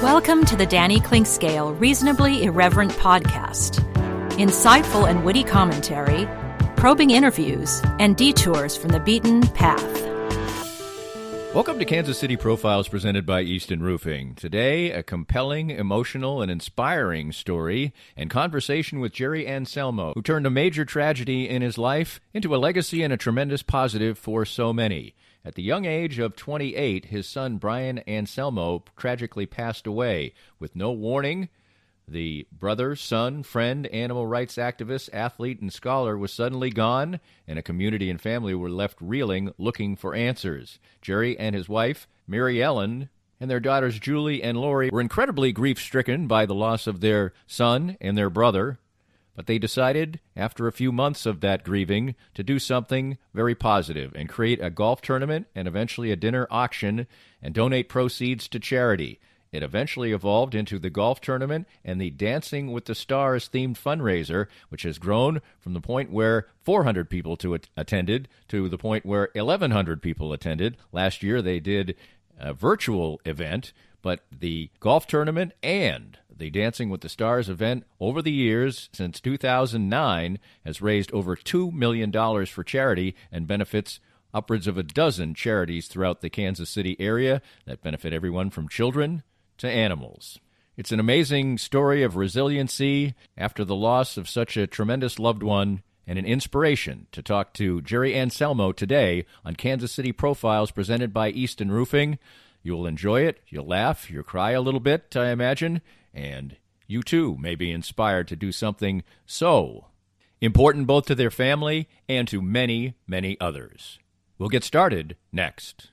Welcome to the Danny Clinkscale Reasonably Irreverent podcast. Insightful and witty commentary, probing interviews, and detours from the beaten path. Welcome to Kansas City Profiles presented by Easton Roofing. Today, a compelling, emotional, and inspiring story and conversation with Jerry Anselmo, who turned a major tragedy in his life into a legacy and a tremendous positive for so many. At the young age of 28, his son Brian Anselmo tragically passed away with no warning. The brother, son, friend, animal rights activist, athlete, and scholar was suddenly gone, and a community and family were left reeling, looking for answers. Jerry and his wife, Mary Ellen, and their daughters Julie and Lori were incredibly grief-stricken by the loss of their son and their brother, but they decided, after a few months of that grieving, to do something very positive and create a golf tournament and eventually a dinner auction and donate proceeds to charity. It eventually evolved into the golf tournament and the Dancing with the Stars themed fundraiser, which has grown from the point where 400 people attended to the point where 1,100 people attended. Last year they did a virtual event, but the golf tournament and the Dancing with the Stars event over the years since 2009 has raised over $2 million for charity and benefits upwards of a dozen charities throughout the Kansas City area that benefit everyone from children to animals. It's an amazing story of resiliency after the loss of such a tremendous loved one and an inspiration to talk to Jerry Anselmo today on Kansas City Profiles presented by Easton Roofing. You'll enjoy it, you'll laugh, you'll cry a little bit, I imagine, and you too may be inspired to do something so important both to their family and to many, many others. We'll get started next.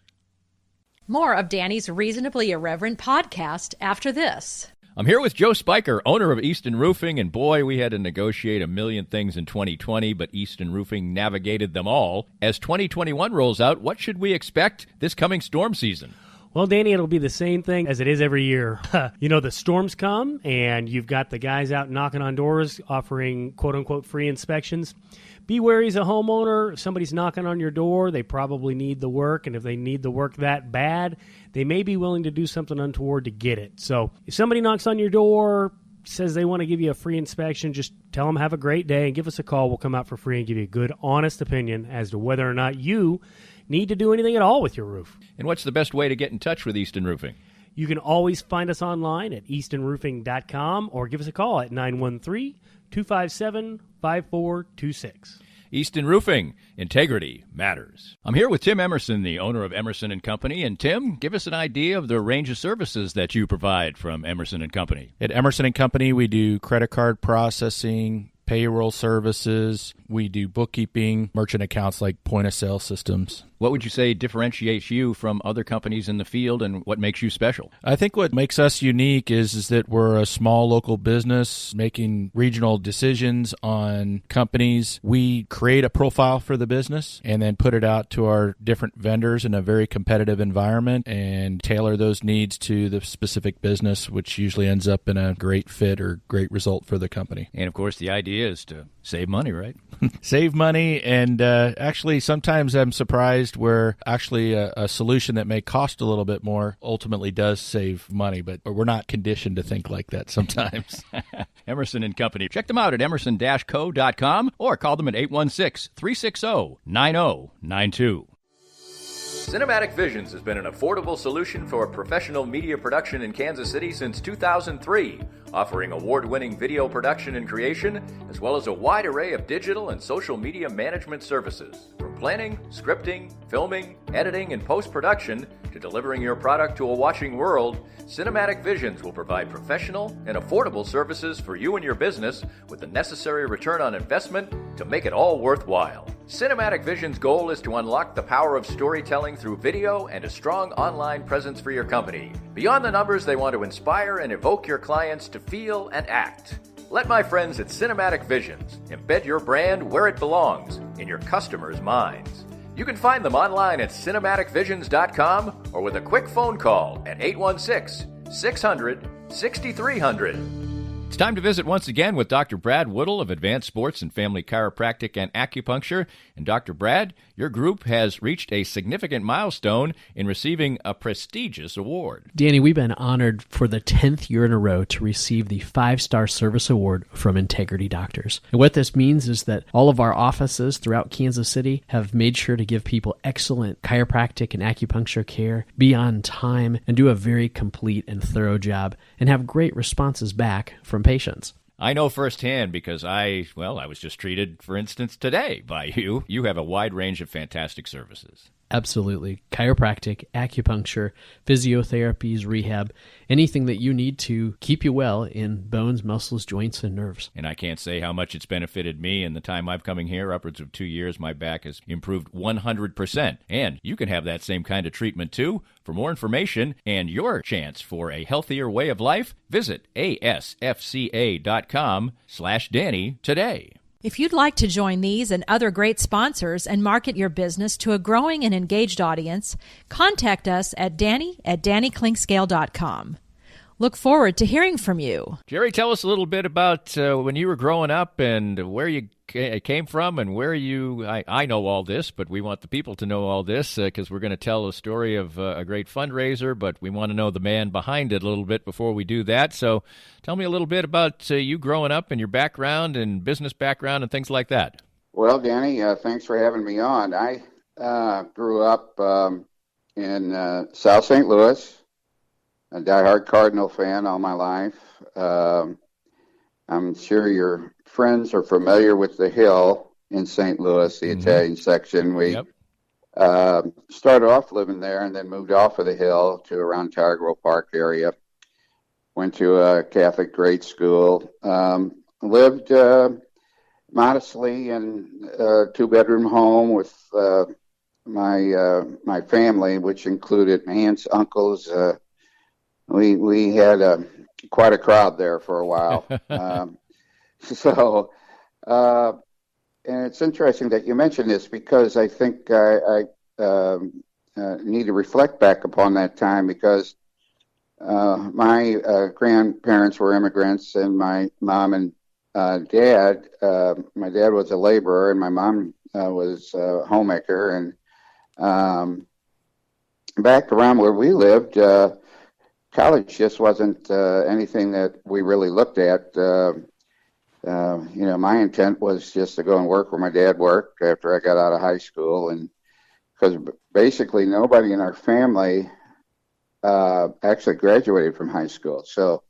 More of Danny's Reasonably Irreverent podcast after this. I'm here with Joe Spiker, owner of Easton Roofing, and boy, we had to negotiate a million things in 2020, but Easton Roofing navigated them all. As 2021 rolls out, what should we expect this coming storm season? Well, Danny, it'll be the same thing as it is every year. The storms come, and you've got the guys out knocking on doors offering quote-unquote free inspections. Be wary as a homeowner. If somebody's knocking on your door, they probably need the work, and if they need the work that bad, they may be willing to do something untoward to get it. So if somebody knocks on your door, says they want to give you a free inspection, just tell them have a great day and give us a call. We'll come out for free and give you a good, honest opinion as to whether or not you need to do anything at all with your roof. And what's the best way to get in touch with Easton Roofing? You can always find us online at eastonroofing.com or give us a call at 913-257-5426. Easton Roofing, integrity matters. I'm here with Tim Emerson, the owner of Emerson & Company. And Tim, give us an idea of the range of services that you provide from Emerson & Company. At Emerson & Company, we do credit card processing, payroll services. We do bookkeeping, merchant accounts like point-of-sale systems. What would you say differentiates you from other companies in the field, and what makes you special? I think what makes us unique is that we're a small local business making regional decisions on companies. We create a profile for the business and then put it out to our different vendors in a very competitive environment and tailor those needs to the specific business, which usually ends up in a great fit or great result for the company. And, of course, the idea is to save money, right? Save money, and actually sometimes I'm surprised where actually a solution that may cost a little bit more ultimately does save money, but we're not conditioned to think like that sometimes. Emerson & Company. Check them out at emerson-co.com or call them at 816-360-9092. Cinematic Visions has been an affordable solution for professional media production in Kansas City since 2003, offering award-winning video production and creation, as well as a wide array of digital and social media management services. From planning, scripting, filming, editing, and post-production, to delivering your product to a watching world, Cinematic Visions will provide professional and affordable services for you and your business with the necessary return on investment to make it all worthwhile. Cinematic Vision's goal is to unlock the power of storytelling through video and a strong online presence for your company. Beyond the numbers, they want to inspire and evoke your clients to feel and act. Let my friends at Cinematic Visions embed your brand where it belongs, in your customers' minds. You can find them online at cinematicvisions.com or with a quick phone call at 816-600-6300. It's time to visit once again with Dr. Brad Woodle of Advanced Sports and Family Chiropractic and Acupuncture. And Dr. Brad, your group has reached a significant milestone in receiving a prestigious award. Danny, we've been honored for the 10th year in a row to receive the 5-Star Service Award from Integrity Doctors. And what this means is that all of our offices throughout Kansas City have made sure to give people excellent chiropractic and acupuncture care, be on time, and do a very complete and thorough job, and have great responses back from patients. I know firsthand because I was just treated, for instance, today by you. You have a wide range of fantastic services. Absolutely. Chiropractic, acupuncture, physiotherapies, rehab, anything that you need to keep you well in bones, muscles, joints, and nerves. And I can't say how much it's benefited me in the time I've coming here, upwards of 2 years. My back has improved 100%. And you can have that same kind of treatment too. For more information and your chance for a healthier way of life, visit asfca.com/Danny today. If you'd like to join these and other great sponsors and market your business to a growing and engaged audience, contact us at danny@dannyclinkscale.com. Look forward to hearing from you. Jerry, tell us a little bit about when you were growing up and where you came from and where you, I know all this, but we want the people to know all this because we're going to tell a story of a great fundraiser, but we want to know the man behind it a little bit before we do that. So tell me a little bit about you growing up and your background and business background and things like that. Well, Danny, thanks for having me on. I grew up in South St. Louis, a diehard Cardinal fan all my life. I'm sure your friends are familiar with the Hill in St. Louis, the Italian section. We started off living there and then moved off of the Hill to around Tower Grove Park area. Went to a Catholic grade school. Lived modestly in a 2-bedroom home with my family, which included aunts, uncles. We had quite a crowd there for a while. And it's interesting that you mentioned this because I think I need to reflect back upon that time because my grandparents were immigrants and my mom and dad, my dad was a laborer and my mom was a homemaker. And back around where we lived, college just wasn't anything that we really looked at. My intent was just to go and work where my dad worked after I got out of high school. And because basically nobody in our family actually graduated from high school. So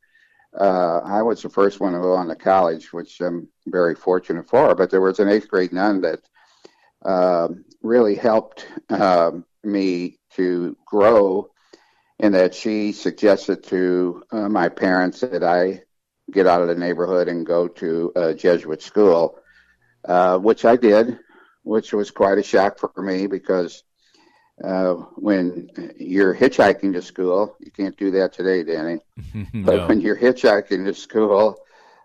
I was the first one to go on to college, which I'm very fortunate for. But there was an 8th grade nun that really helped me to grow, in that she suggested to my parents that I get out of the neighborhood and go to a Jesuit school, which I did, which was quite a shock for me because when you're hitchhiking to school, you can't do that today, Danny, but when you're hitchhiking to school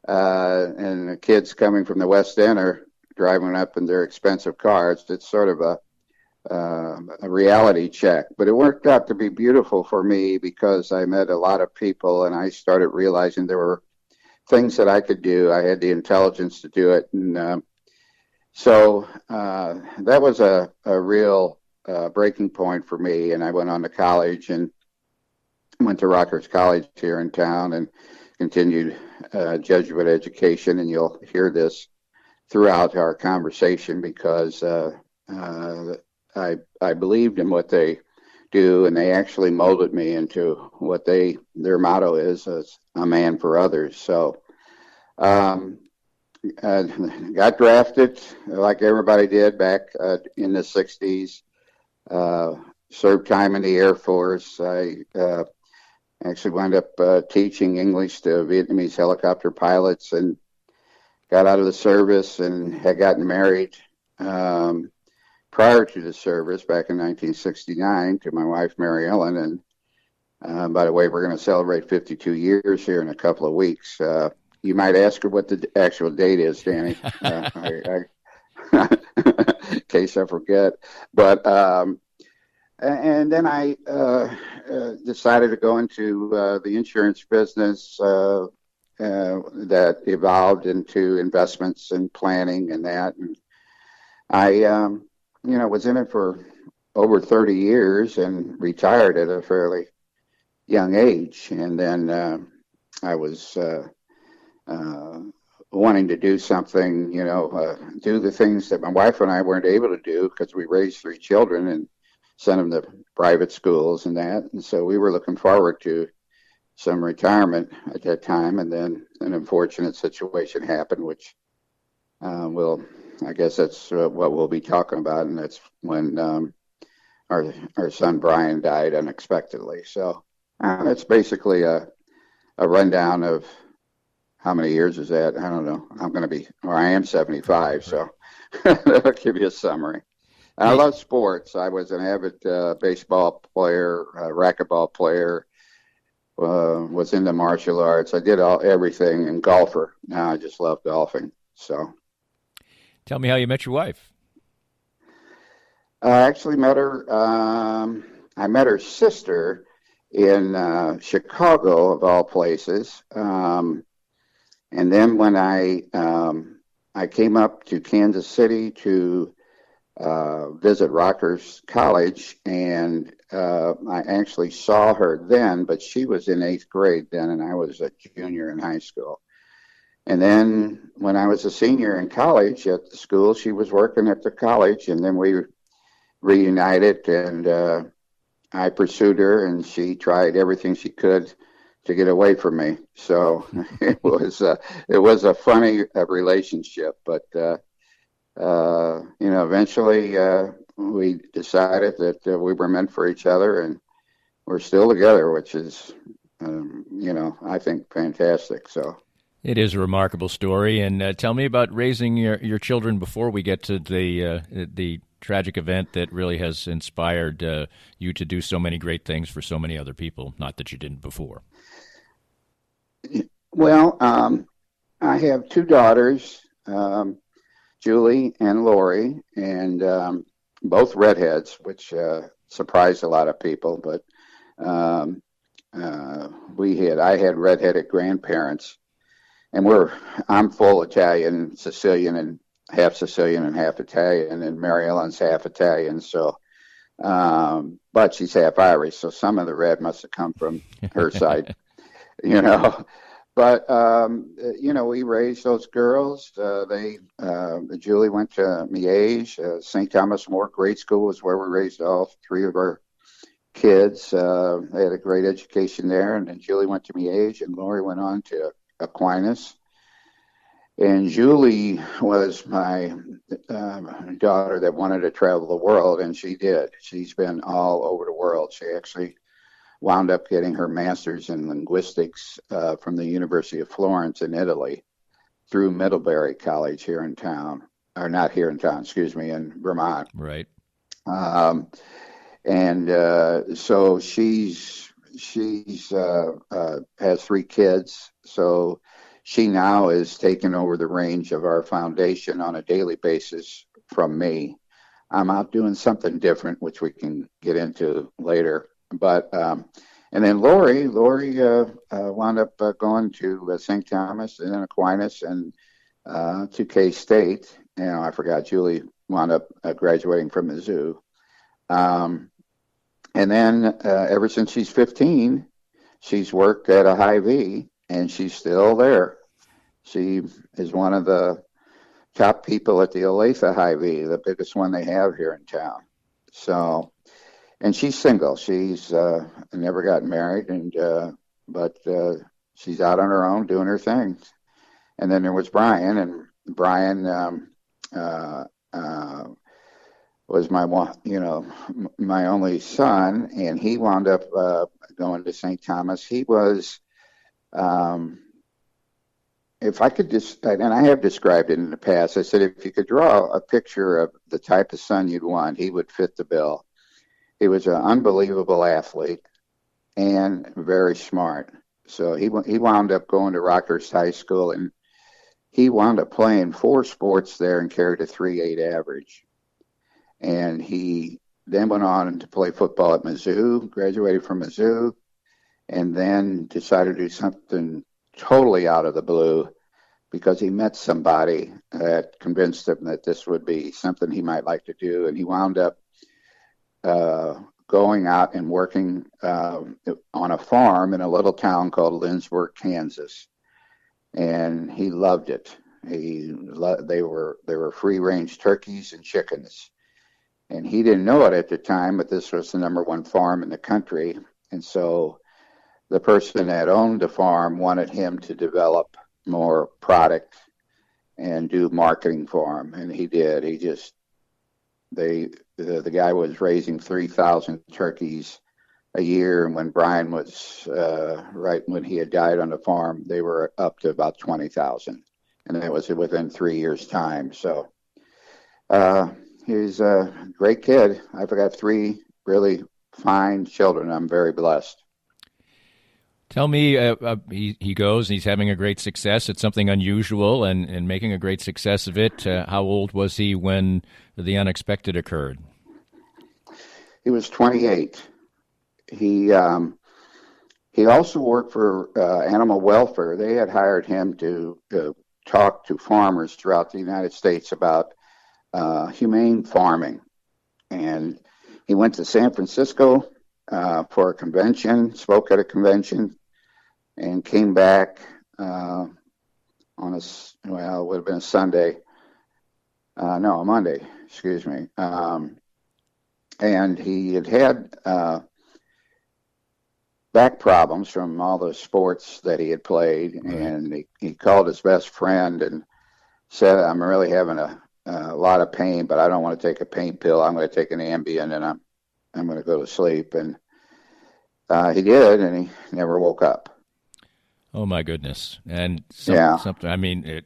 and the kids coming from the West End are driving up in their expensive cars, it's sort of a reality check. But it worked out to be beautiful for me because I met a lot of people and I started realizing there were things that I could do. I had the intelligence to do it. And so that was a real breaking point for me. And I went on to college and went to Rockhurst College here in town and continued Jesuit education. And you'll hear this throughout our conversation because I believed in what they do, and they actually molded me into what their motto is a man for others. So got drafted like everybody did back in the 60s, served time in the Air Force. I actually wound up teaching English to Vietnamese helicopter pilots and got out of the service and had gotten married prior to the service back in 1969 to my wife, Mary Ellen. And by the way, we're going to celebrate 52 years here in a couple of weeks. You might ask her what the actual date is, Danny, in case I forget. But and then I decided to go into the insurance business, that evolved into investments and planning and that. And I, was in it for over 30 years and retired at a fairly young age. And then I was wanting to do something, do the things that my wife and I weren't able to do because we raised 3 children and sent them to private schools and that. And so we were looking forward to some retirement at that time. And then an unfortunate situation happened, which I guess that's what we'll be talking about. And that's when our son Brian died unexpectedly. So that's basically a rundown of how many years is that? I don't know. I am 75, so that'll give you a summary. I love sports. I was an avid baseball player, racquetball player, was into martial arts. I did everything, and golfer. Now I just love golfing. So, tell me how you met your wife. I actually met her. I met her sister in Chicago, of all places. And then when I came up to Kansas City to visit Rockhurst College, and I actually saw her then, but she was in 8th grade then, and I was a junior in high school. And then when I was a senior in college at the school, she was working at the college, and then we reunited, and I pursued her, and she tried everything she could to get away from me. So it was a funny relationship, but eventually we decided that we were meant for each other, and we're still together, which is I think fantastic. So it is a remarkable story. And tell me about raising your children before we get to the tragic event that really has inspired you to do so many great things for so many other people. Not that you didn't before. Well, I have 2 daughters, Julie and Lori, and both redheads, which surprised a lot of people. But I had redheaded grandparents, and I'm full Italian, Sicilian, and half Italian, and Mary Ellen's half Italian. So, but she's half Irish, so some of the red must have come from her side. But we raised those girls. Julie went to Miege, St. Thomas More Grade School was where we raised all 3 of our kids. They had a great education there, and then Julie went to Miege, and Lori went on to Aquinas. And Julie was my daughter that wanted to travel the world, and she did. She's been all over the world. She actually wound up getting her master's in linguistics from the University of Florence in Italy through Middlebury College here in town, or not here in town, excuse me, in Vermont. Right. So she's has 3 kids. So she now is taking over the reins of our foundation on a daily basis from me. I'm out doing something different, which we can get into later. But and then Lori wound up going to St. Thomas and then Aquinas and to K-State. I forgot Julie wound up graduating from Mizzou. And then ever since she's 15, she's worked at a Hy-Vee, and she's still there. She is one of the top people at the Olathe Hy-Vee, the biggest one they have here in town. So. And she's single. She's never gotten married, but she's out on her own doing her thing. And then there was Brian, and Brian was my only son, and he wound up going to St. Thomas. He was, if I could and I have described it in the past, I said if you could draw a picture of the type of son you'd want, he would fit the bill. He was an unbelievable athlete and very smart. So he wound up going to Rockhurst High School, and he wound up playing 4 sports there and carried a 3.8 average. And he then went on to play football at Mizzou, graduated from Mizzou, and then decided to do something totally out of the blue because he met somebody that convinced him that this would be something he might like to do. And he wound up going out and working on a farm in a little town called Lindsborg, Kansas. And he loved it. They were free-range turkeys and chickens. And he didn't know it at the time, but this was the number one farm in the country. And so the person that owned the farm wanted him to develop more product and do marketing for him. And he did. The guy was raising 3,000 turkeys a year. And when Brian was, right when he had died on the farm, they were up to about 20,000. And that was within 3 years' time. So, he's a great kid. I've got 3 really fine children. I'm very blessed. Tell me, he goes and he's having a great success. It's something unusual and making a great success of it. How old was he when the unexpected occurred? He was 28. He also worked for animal welfare. They had hired him to talk to farmers throughout the United States about humane farming. And he went to San Francisco for a convention, spoke at a convention, and came back on it would have been a Sunday. A Monday, excuse me. And he had back problems from all the sports that he had played. And he called his best friend and said, I'm really having a lot of pain, but I don't want to take a pain pill. I'm going to take an Ambien and I'm going to go to sleep. And he did, and he never woke up. Oh my goodness! And something. I mean, it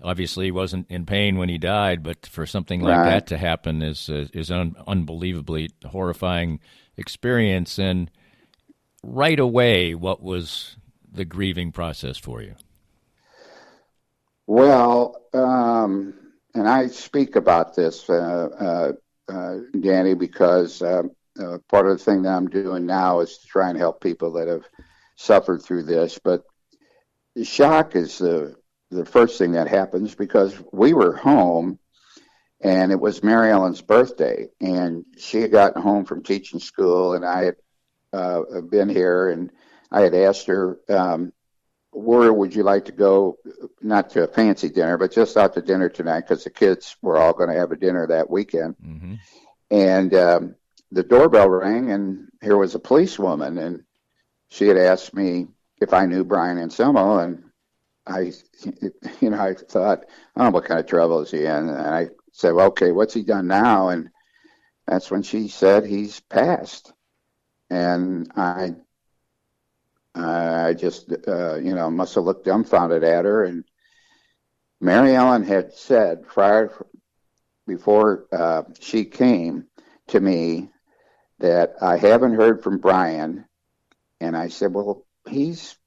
obviously he wasn't in pain when he died, but for something like that to happen is an unbelievably horrifying experience. And right away, what was the grieving process for you? Well, and I speak about this, Danny, because part of the thing that I'm doing now is to try and help people that have suffered through this. But shock is the first thing that happens, because we were home and it was Mary Ellen's birthday, and she had gotten home from teaching school, and I had been here, and I had asked her, where would you like to go, not to a fancy dinner, but just out to dinner tonight, because the kids were all going to have a dinner that weekend. Mm-hmm. And the doorbell rang, and here was a policewoman, and she had asked me if I knew Brian Anselmo, and I thought, oh, what kind of trouble is he in? And I said, well, okay, what's he done now? And that's when she said he's passed. And I just, must have looked dumbfounded at her. And Mary Ellen had said before she came to me that I haven't heard from Brian. And I said, well, he's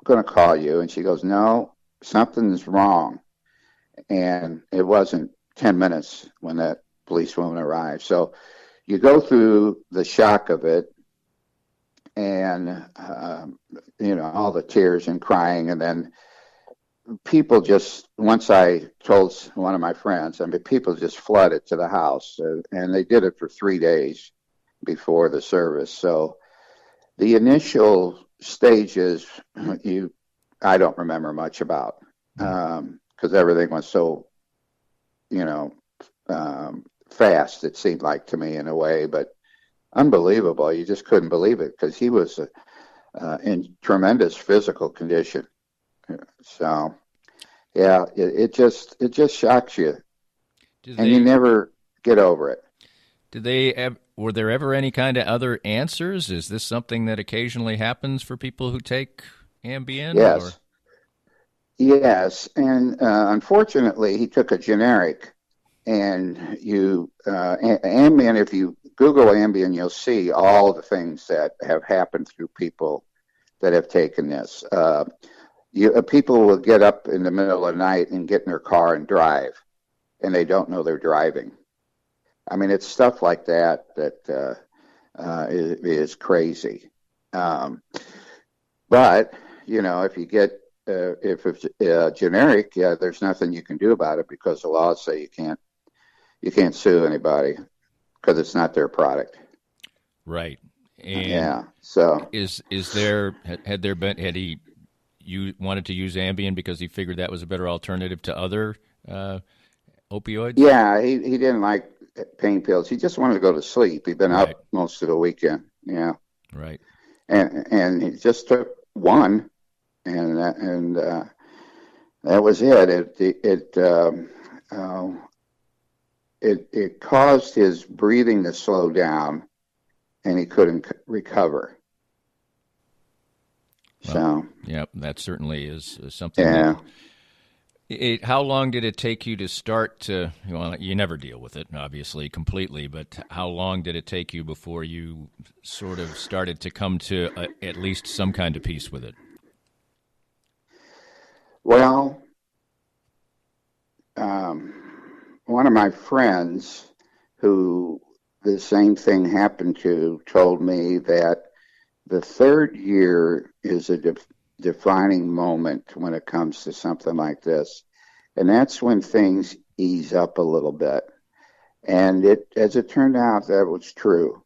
going to call you. And she goes, no, something's wrong. And it wasn't 10 minutes when that policewoman arrived. So you go through the shock of it, and, all the tears and crying. And then people just, once I told one of my friends, people just flooded to the house, and they did it for 3 days before the service. So the initial stages, I don't remember much about, because everything was so, fast, it seemed like to me in a way, but unbelievable. You just couldn't believe it, because he was in tremendous physical condition. So, yeah, it just shocks you, you never get over it. Were there ever any kind of other answers? Is this something that occasionally happens for people who take Ambien? Yes. Or? Yes, and unfortunately, he took a generic. And Ambien, if you Google Ambien, you'll see all the things that have happened through people that have taken this. People will get up in the middle of the night and get in their car and drive, and they don't know they're driving. It's stuff like that is crazy. But if you get if it's generic, there's nothing you can do about it because the laws say you can't sue anybody because it's not their product. Right. And So had he wanted to use Ambien because he figured that was a better alternative to other opioids? Yeah, he didn't like pain pills. He just wanted to go to sleep. He'd been Right. up most of the weekend. Yeah. Right. And he just took one, and that was it. It caused his breathing to slow down, and he couldn't recover. Well, yeah, that certainly is something. Yeah. How long did it take you to start to? Well, you never deal with it, obviously, completely. But how long did it take you before you sort of started to come to at least some kind of peace with it? Well, one of my friends who the same thing happened to told me that the third year is a defining moment when it comes to something like this. And that's when things ease up a little bit. And as it turned out, that was true.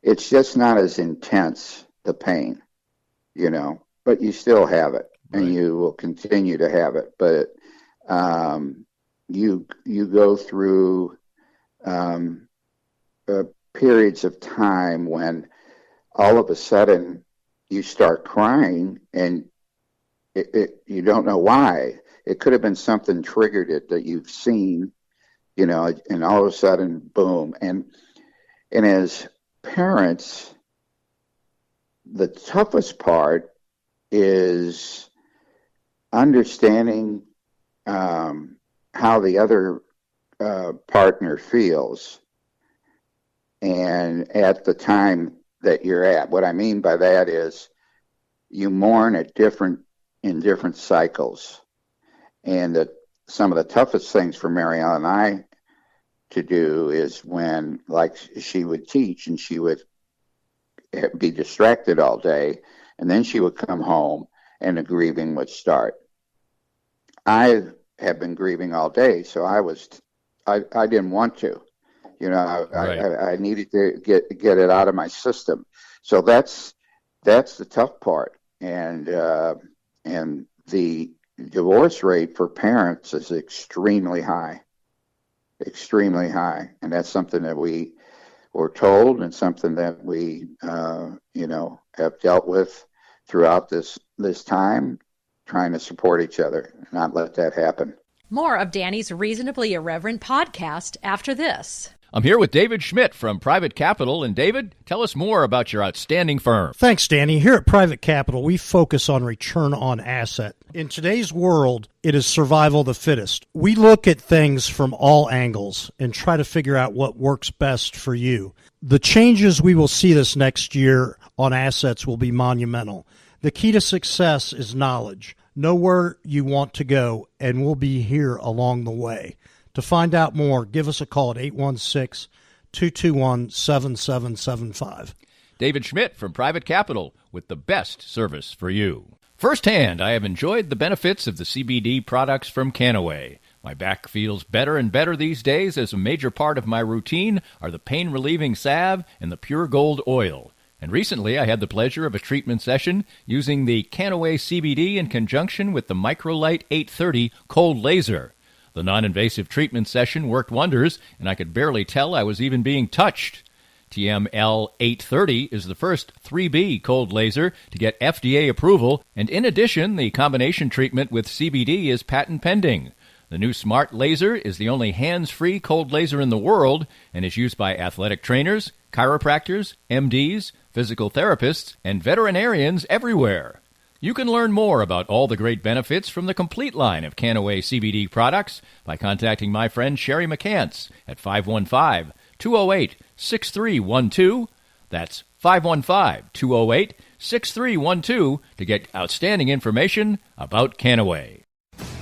It's just not as intense, the pain, but you still have it, and Right. you will continue to have it. But you go through periods of time when all of a sudden you start crying, and you don't know why. It could have been something triggered it that you've seen, and all of a sudden, boom. And as parents, the toughest part is understanding how the other partner feels, and at the time that you're at. What I mean by that is you mourn in different cycles, and some of the toughest things for Marielle and I to do is when, like, she would teach and she would be distracted all day, and then she would come home and the grieving would start. I have been grieving all day, so I didn't want to. Right. I needed to get it out of my system. So that's the tough part. And the divorce rate for parents is extremely high. And that's something that we were told, and something that we have dealt with throughout this time, trying to support each other, not let that happen. More of Danny's Reasonably Irreverent podcast after this. I'm here with David Schmidt from Private Capital. And David, tell us more about your outstanding firm. Thanks, Danny. Here at Private Capital, we focus on return on asset. In today's world, it is survival of the fittest. We look at things from all angles and try to figure out what works best for you. The changes we will see this next year on assets will be monumental. The key to success is knowledge. Know where you want to go, and we'll be here along the way. To find out more, give us a call at 816-221-7775. David Schmidt from Private Capital with the best service for you. Firsthand, I have enjoyed the benefits of the CBD products from Canaway. My back feels better and better these days, as a major part of my routine are the pain-relieving salve and the Pure Gold oil. And recently, I had the pleasure of a treatment session using the Canaway CBD in conjunction with the Microlight 830 cold laser. The non-invasive treatment session worked wonders, and I could barely tell I was even being touched. TML 830 is the first 3B cold laser to get FDA approval, and in addition, the combination treatment with CBD is patent pending. The new Smart Laser is the only hands-free cold laser in the world and is used by athletic trainers, chiropractors, MDs, physical therapists, and veterinarians everywhere. You can learn more about all the great benefits from the complete line of Canaway CBD products by contacting my friend Sherry McCants at 515-208-6312. That's 515-208-6312 to get outstanding information about Canaway.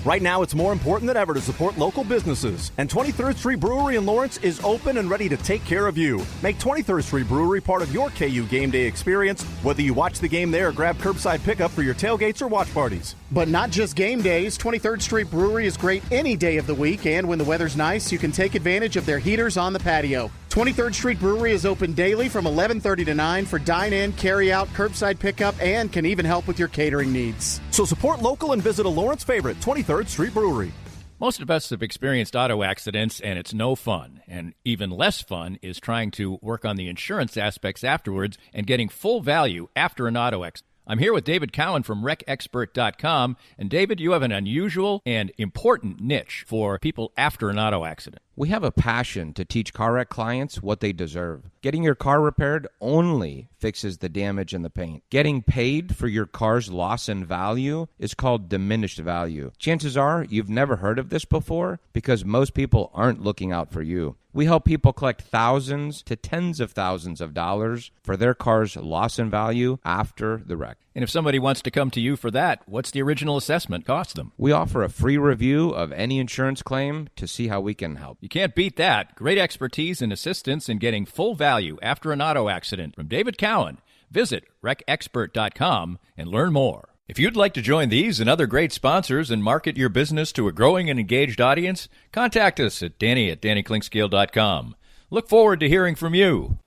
Right now, it's more important than ever to support local businesses, and 23rd Street Brewery in Lawrence is open and ready to take care of you. Make 23rd Street Brewery part of your KU game day experience, whether you watch the game there or grab curbside pickup for your tailgates or watch parties. But not just game days, 23rd Street Brewery is great any day of the week, and when the weather's nice, you can take advantage of their heaters on the patio. 23rd Street Brewery is open daily from 11:30 to 9 for dine-in, carry-out, curbside pickup, and can even help with your catering needs. So support local and visit a Lawrence favorite, 23rd Street Brewery. Most of us have experienced auto accidents, and it's no fun. And even less fun is trying to work on the insurance aspects afterwards and getting full value after an auto accident. I'm here with David Cowan from WreckExpert.com. And David, you have an unusual and important niche for people after an auto accident. We have a passion to teach car wreck clients what they deserve. Getting your car repaired only fixes the damage and the paint. Getting paid for your car's loss in value is called diminished value. Chances are you've never heard of this before because most people aren't looking out for you. We help people collect thousands to tens of thousands of dollars for their car's loss in value after the wreck. And if somebody wants to come to you for that, what's the original assessment cost them? We offer a free review of any insurance claim to see how we can help. You can't beat that. Great expertise and assistance in getting full value after an auto accident from David Cowan. Visit WreckExpert.com and learn more. If you'd like to join these and other great sponsors and market your business to a growing and engaged audience, contact us at Danny@DannyKlinkScale.com. Look forward to hearing from you.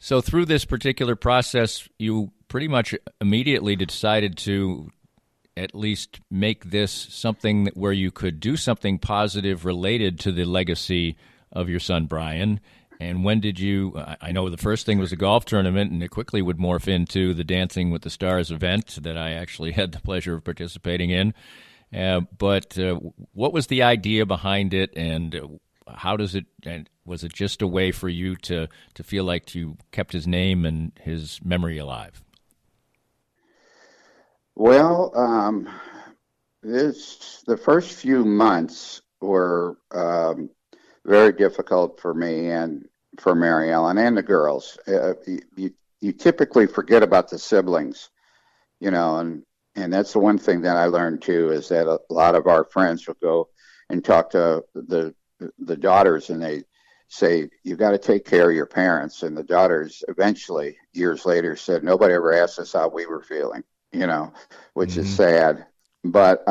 So through this particular process, you pretty much immediately decided to at least make this something where you could do something positive related to the legacy of your son, Brian. And when did you, I know the first thing was a golf tournament, and it quickly would morph into the Dancing with the Stars event that I actually had the pleasure of participating in. But what was the idea behind it, and how does it, and was it just a way for you to feel like you kept his name and his memory alive? Well, the first few months were very difficult for me and for Mary Ellen and the girls. You typically forget about the siblings, and that's the one thing that I learned too, is that a lot of our friends will go and talk to the daughters, and they say, you got to take care of your parents. And the daughters eventually, years later, said, nobody ever asked us how we were feeling, which is sad. But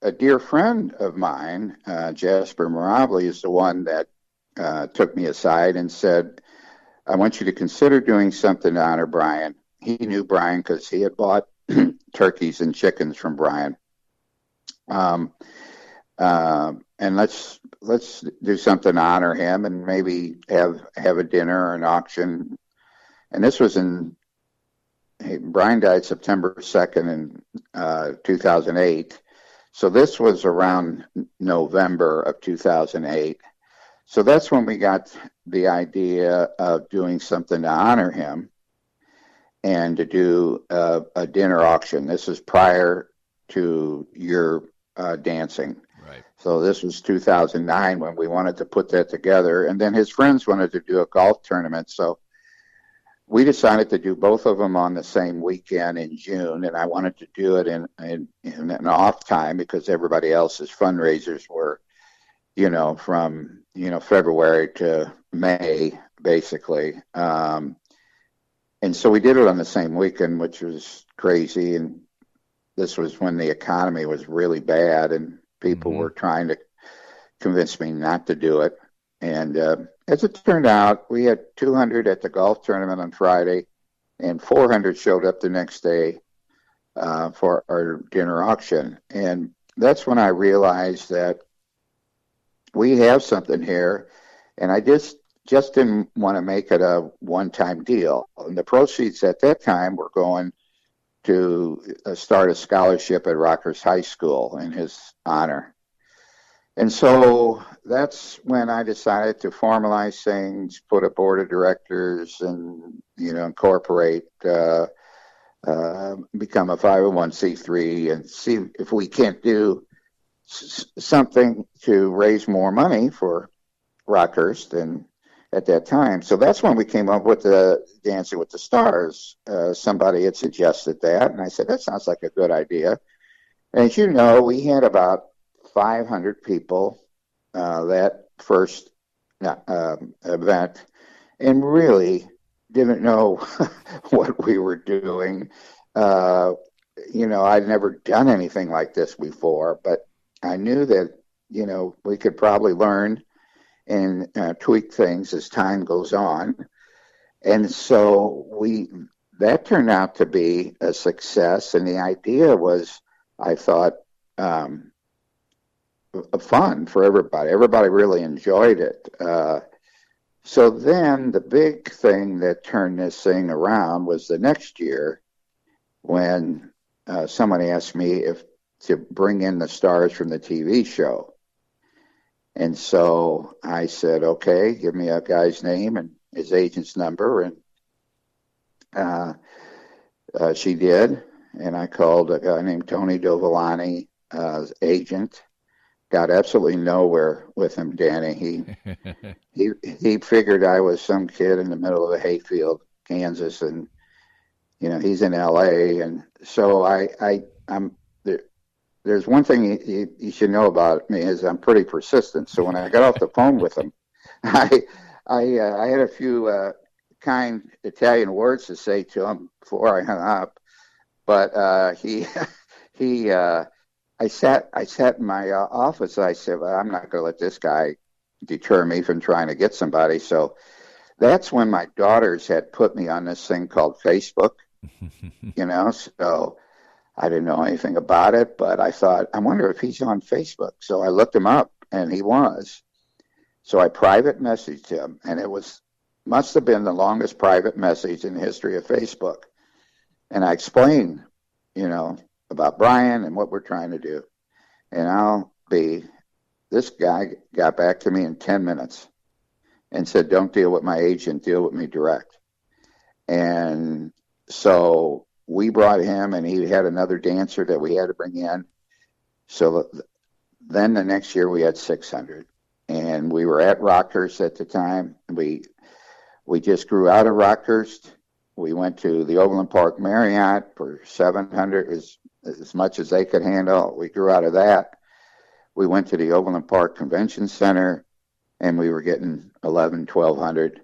a dear friend of mine, Jasper Mirabli, is the one that took me aside and said, I want you to consider doing something to honor Brian. He knew Brian because he had bought turkeys and chickens from Brian. And let's do something to honor him and maybe have a dinner or an auction. And this was Brian died September 2nd in 2008. So this was around November of 2008. So that's when we got the idea of doing something to honor him and to do a dinner auction. This is prior to your dancing. Right. So this was 2009 when we wanted to put that together. And then his friends wanted to do a golf tournament. So we decided to do both of them on the same weekend in June, and I wanted to do it in an off time because everybody else's fundraisers were, from, February to May, basically. And so we did it on the same weekend, which was crazy. And this was when the economy was really bad and people were trying to convince me not to do it. And as it turned out, we had 200 at the golf tournament on Friday, and 400 showed up the next day for our dinner auction. And that's when I realized that we have something here, and I just didn't want to make it a one-time deal. And the proceeds at that time were going to start a scholarship at Rockhurst High School in his honor. And so that's when I decided to formalize things, put a board of directors, and incorporate, become a 501c3, and see if we can't do something to raise more money for Rockhurst. And at that time, so that's when we came up with the Dancing with the Stars. Somebody had suggested that, and I said that sounds like a good idea. As you know, we had about 500 people that first event, and really didn't know what we were doing. I'd never done anything like this before, but I knew that, we could probably learn and tweak things as time goes on. And so that turned out to be a success. And the idea was, I thought, fun for everybody. Everybody really enjoyed it. So then the big thing that turned this thing around was the next year when somebody asked me to bring in the stars from the TV show. And so I said, okay, give me a guy's name and his agent's number. And she did. And I called a guy named Tony Dovolani, agent. Got absolutely nowhere with him, Danny. He figured I was some kid in the middle of a hayfield, Kansas, and he's in L.A. And so I'm there. There's one thing you should know about me is I'm pretty persistent. So when I got off the phone with him, I had a few kind Italian words to say to him before I hung up. But I sat in my office. I said, well, I'm not going to let this guy deter me from trying to get somebody. So that's when my daughters had put me on this thing called Facebook, so I didn't know anything about it, but I thought, I wonder if he's on Facebook. So I looked him up, and he was. So I private messaged him, and must have been the longest private message in the history of Facebook. And I explained, about Brian and what we're trying to do. And this guy got back to me in 10 minutes and said, don't deal with my agent, deal with me direct. And so we brought him, and he had another dancer that we had to bring in. So then the next year we had 600, and we were at Rockhurst at the time. We just grew out of Rockhurst. We went to the Overland Park Marriott for 700, as much as they could handle. We grew out of that. We went to the Overland Park Convention Center, and we were getting 1,100, 1,200.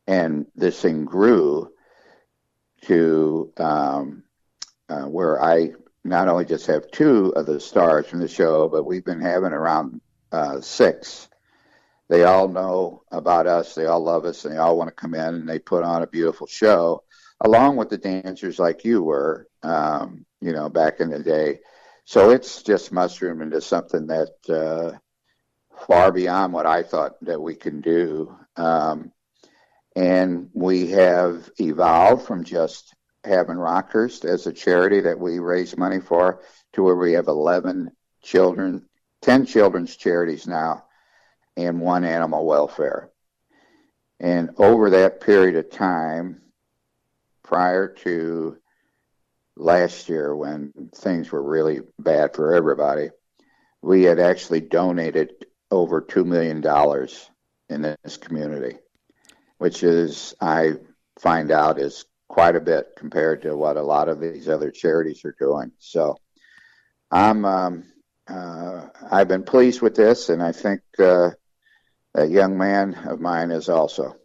And this thing grew to where I not only just have 2 of the stars from the show, but we've been having around 6. They all know about us. They all love us, and they all want to come in, and they put on a beautiful show, along with the dancers like you were, back in the day. So it's just mushroomed into something that far beyond what I thought that we can do. And we have evolved from just having Rockhurst as a charity that we raise money for to where we have 10 children's charities now, and 1 animal welfare. And over that period of time, prior to last year when things were really bad for everybody, we had actually donated over $2 million in this community, which is, I find out, is quite a bit compared to what a lot of these other charities are doing. So I've been pleased with this, and I think that young man of mine is also.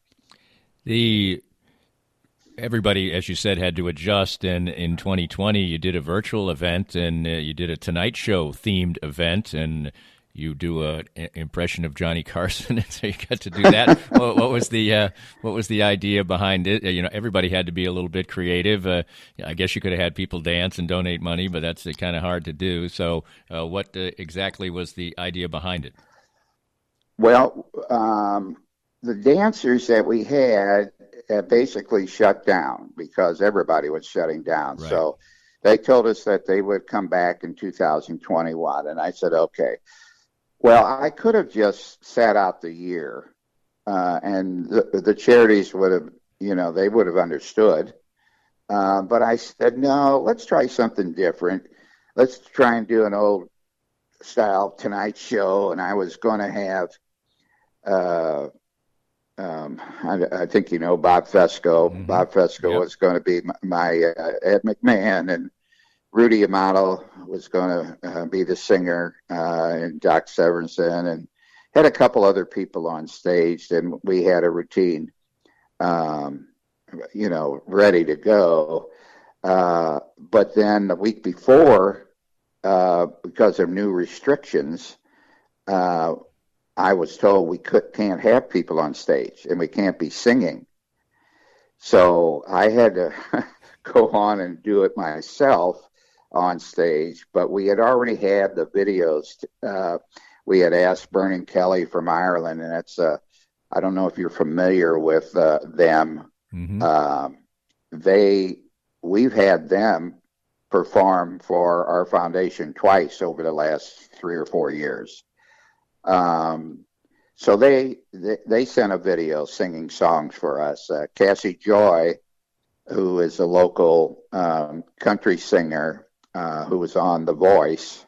Everybody, as you said, had to adjust, and in 2020 you did a virtual event, and you did a Tonight Show themed event, and you do an impression of Johnny Carson, and so you got to do that. What was the idea behind it? Everybody had to be a little bit creative. I guess you could have had people dance and donate money, but that's kind of hard to do. So what exactly was the idea behind it? Well, the dancers that we had basically shut down because everybody was shutting down. Right. So they told us that they would come back in 2021, and I said, okay. Well, I could have just sat out the year, and the charities would have, they would have understood. But I said, no, let's try something different. Let's try and do an old style Tonight Show. And I was going to have, I think Bob Fesco. Mm-hmm. Bob Fesco was going to be my Ed McMahon, and Rudy Amato was going to be the singer, and Doc Severinsen, and had a couple other people on stage. And we had a routine, ready to go. But then the week before, because of new restrictions, I was told we can't have people on stage and we can't be singing. So I had to go on and do it myself on stage, but we had already had the videos. We had asked Vernon Kelly from Ireland, and that's I don't know if you're familiar with them. Mm-hmm. We've had them perform for our foundation twice over the last 3 or 4 years. So they sent a video singing songs for us. Cassie Joy, who is a local country singer who was on The Voice,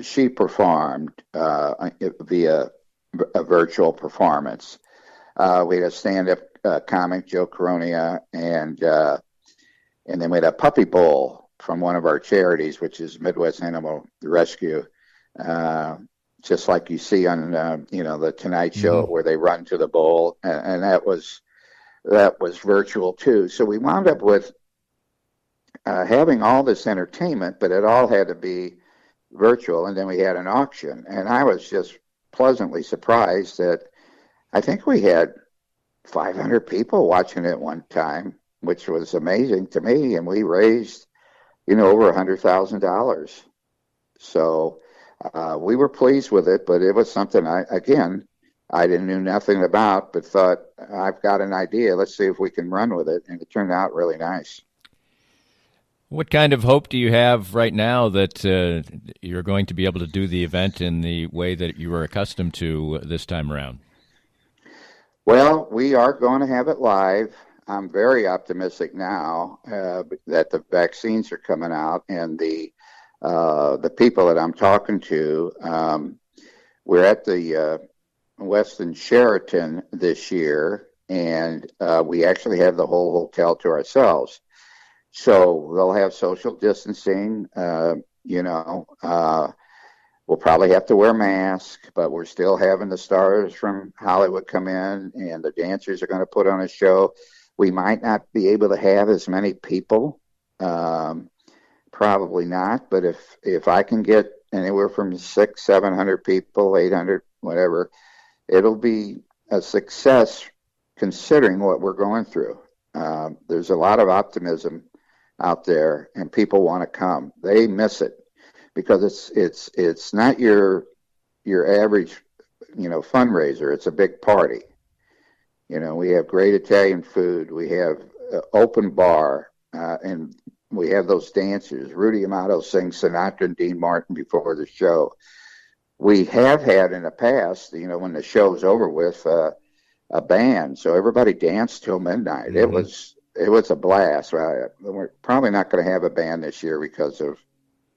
she performed via a virtual performance. We had a stand-up comic, Joe Coronia, and then we had a puppy bowl from one of our charities, which is Midwest Animal Rescue, just like you see on the Tonight Show, where they run to the bowl, and that was virtual too. So we wound up with having all this entertainment, but it all had to be virtual. And then we had an auction, and I was just pleasantly surprised that I think we had 500 people watching it one time, which was amazing to me. And we raised, over $100,000. So we were pleased with it, but it was something I didn't know nothing about, but thought, I've got an idea. Let's see if we can run with it. And it turned out really nice. What kind of hope do you have right now that you're going to be able to do the event in the way that you were accustomed to this time around? Well, we are going to have it live. I'm very optimistic now that the vaccines are coming out, and the people that I'm talking to, we're at the Westin Sheraton this year, and we actually have the whole hotel to ourselves. So they'll have social distancing, we'll probably have to wear masks, but we're still having the stars from Hollywood come in, and the dancers are going to put on a show. We might not be able to have as many people, probably not, but if I can get anywhere from 600-700 people, 800, whatever, it'll be a success considering what we're going through. There's a lot of optimism out there, and people want to come. They miss it because it's not your average fundraiser. It's a big party. We have great Italian food. We have open bar, and we have those dancers. Rudy Amato sings Sinatra and Dean Martin before the show. We have had in the past, when the show's over with, a band, so everybody danced till midnight. Mm-hmm. It was a blast. We're probably not going to have a band this year because of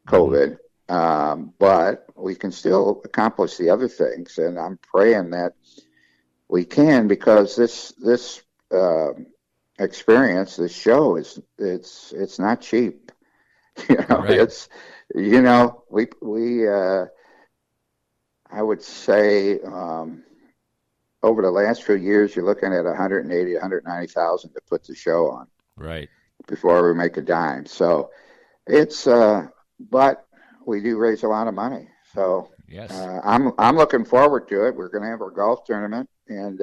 COVID, but we can still accomplish the other things, and I'm praying that we can, because this experience, this show it's not cheap. Right. I would say over the last few years, you're looking at $180,000, $190,000 to put the show on. Right. Before we make a dime. So it's, but we do raise a lot of money. So yes, I'm looking forward to it. We're going to have our golf tournament, and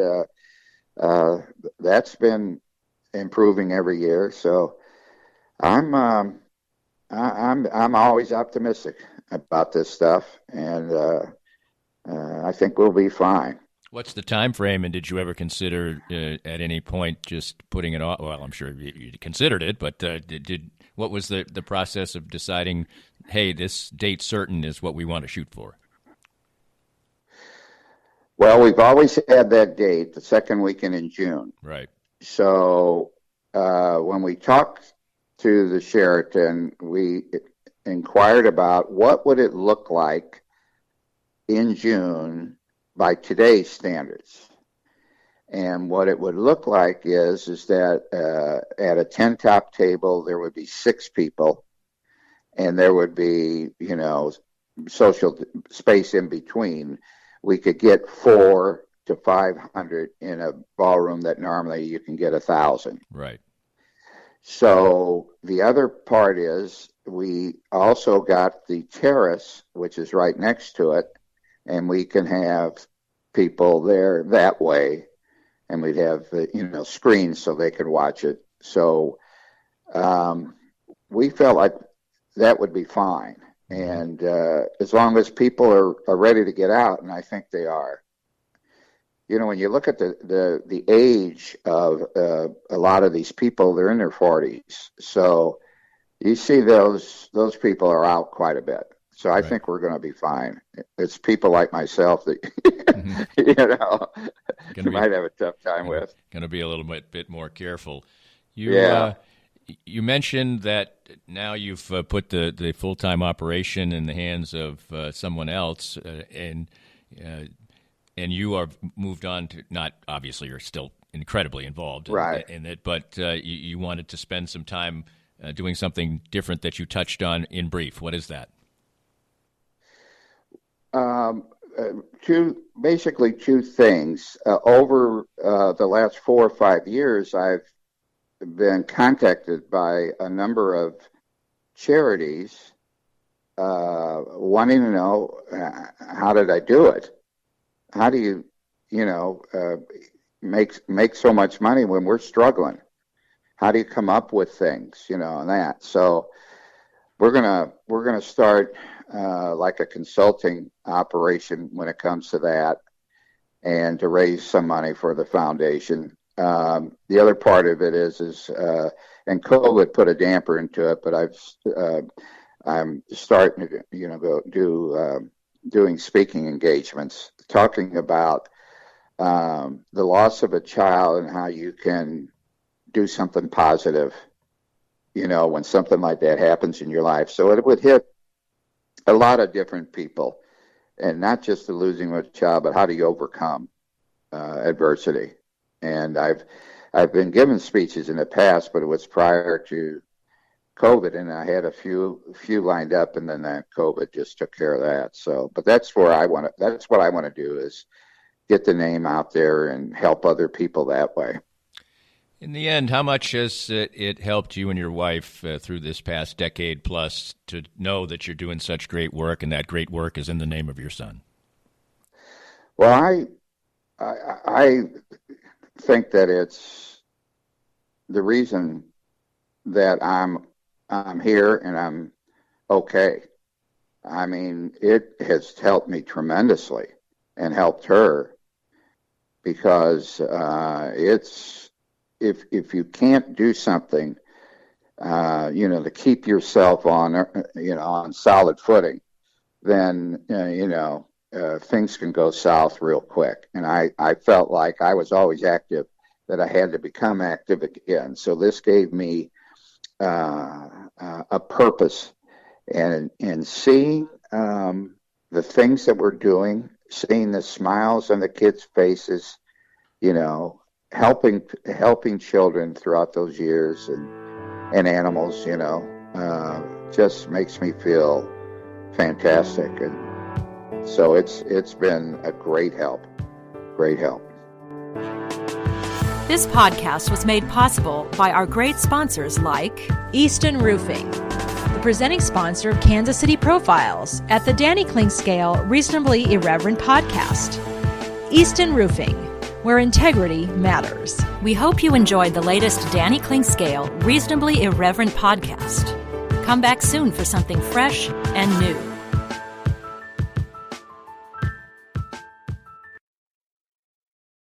that's been improving every year. So I'm always optimistic about this stuff, and I think we'll be fine. What's the time frame, and did you ever consider at any point just putting it off? Well, I'm sure you considered it, but what was the process of deciding, hey, this date certain is what we want to shoot for? Well, we've always had that date, the second weekend in June. Right. So when we talked to the Sheraton, we inquired about what would it look like in June by today's standards. And what it would look like is that at a 10-top table, there would be 6 people and there would be, social space in between, we could get 400 to 500 in a ballroom that normally you can get 1,000. Right. So the other part is we also got the terrace, which is right next to it, and we can have people there that way, and we'd have screens so they could watch it. So we felt like that would be fine, and as long as people are ready to get out, and I think they are. When you look at the age of a lot of these people, they're in their 40s. So you see those people are out quite a bit. So I think we're going to be fine. It's people like myself that, you might have a tough time with. Going to be a little bit more careful. You mentioned that now you've put the full-time operation in the hands of someone else, and you are moved on to, not obviously you're still incredibly involved in it, but you wanted to spend some time doing something different that you touched on in brief. What is that? Two things. Over the last 4 or 5 years, I've been contacted by a number of charities wanting to know, how did I do it? How do you, make so much money when we're struggling? How do you come up with things, and that? So we're gonna start like a consulting operation when it comes to that, and to raise some money for the foundation. The other part of it is and COVID put a damper into it, but I'm starting to go doing speaking engagements, talking about the loss of a child and how you can do something positive, when something like that happens in your life. So it would hit a lot of different people, and not just the losing of a child, but how do you overcome adversity? And I've been giving speeches in the past, but it was prior to COVID, and I had a few lined up, and then that COVID just took care of that. So, but that's what I want to do, is get the name out there and help other people that way. In the end, how much has it helped you and your wife through this past decade plus to know that you're doing such great work, and that great work is in the name of your son? Well, I think that it's the reason that I'm here and I'm okay. I mean, it has helped me tremendously, and helped her, because it's if you can't do something, to keep yourself on solid footing, then things can go south real quick. And I felt like I was always active, that I had to become active again. So this gave me a purpose, and seeing the things that we're doing, seeing the smiles on the kids' faces, helping children throughout those years, and animals, just makes me feel fantastic. And so it's been a great help. This podcast was made possible by our great sponsors like Easton Roofing, the presenting sponsor of Kansas City Profiles at the Danny Kling Scale Reasonably Irreverent podcast. Easton Roofing, where integrity matters. We hope you enjoyed the latest Danny Kling Scale Reasonably Irreverent podcast. Come back soon for something fresh and new.